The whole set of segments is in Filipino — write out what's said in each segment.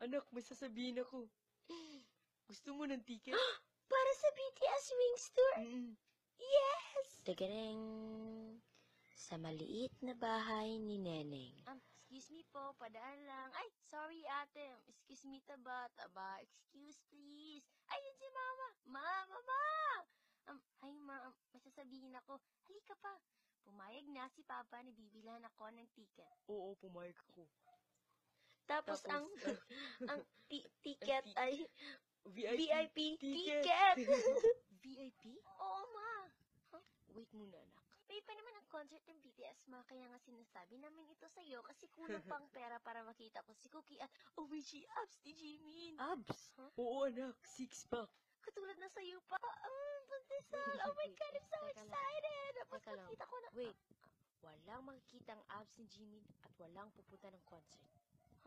Anak, may sasabihin ako. Gusto mo ng ticket? Para sa BTS Wings Tour? Yes! Tagareng sa maliit na bahay ni Neneng. Excuse me po, padaan lang. Ay, sorry ate. Excuse me taba. Excuse please. Ay, yun si mama. Mama! Ay, may sasabihin ako. Halika pa. Pumayag na si Papa na bibilhan ako ng ticket. Oo, pumayag ako. Tapos ang ticket ay VIP ticket. VIP? Oo, ma. Wait muna, anak. May pa naman ang concert ng BTS, ma. Kaya nga sinasabi namin ito sa'yo kasi kulang pang pera para makita ko si Cookie at OMG abs ni Jimin. Abs? Huh? Oo, anak. Six-pack. Katulad na sa'yo pa. Pandesal. Oh my God, I'm so excited. Tapos Teka lang. makita ko na. Wait. Walang makikita ang abs ni Jimin at walang pupunta ng concert.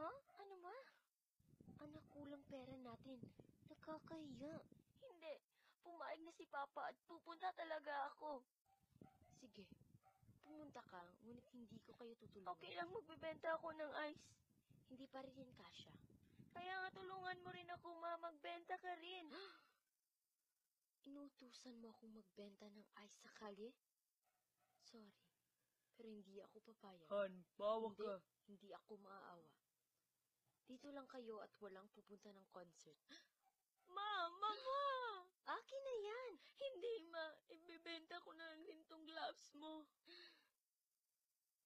Huh? Ano ba? Anak, kulang pera natin. Nakakahiya. Hindi. Pumayag na si Papa at pupunta talaga ako. Sige. Pumunta ka, ngunit hindi ko kayo tutulungan. Okay lang, magbibenta ako ng ice. Hindi pa rin yan kasya. Kaya nga tulungan mo rin ako, ma. Magbenta ka rin. Inutusan mo akong magbenta ng ice sa kalye? Sorry, pero hindi ako papayag. Han, bawa ka. Hindi ako maaawa. Dito lang kayo at walang pupunta ng concert. Mama! Akin na yan! Hindi, ma. Ibibenta ko na lang din tong gloves mo.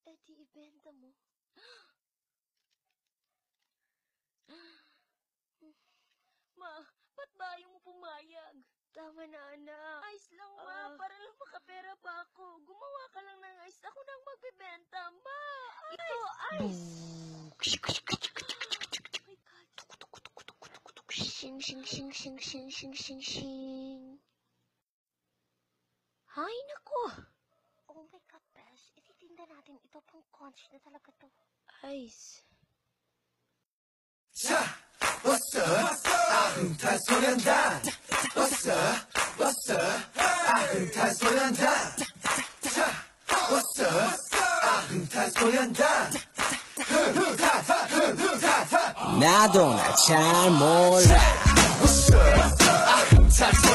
Eh di ibenta mo. Ma, ba't ba ayaw mo pumayag? Tama na, anak. Ice lang, ma. Para lang makapera pa ako. Gumawa ka lang ng ice. Ako nang magbibenta, ma. Ito, ice! Oh my God. Shing, shing, shing, shing, shing, shing, shing, shing. Hay, nako! Oh my God, Besh. Ititinda natin. Ito pang concert na talaga to. Ice. 자, 왔어, 아흥탈소년단. 왔어, 아흥탈소년단. 자, 왔어, 아흥탈소년단. 나도 나 잘 몰라. 왔어, 아흥탈소년단.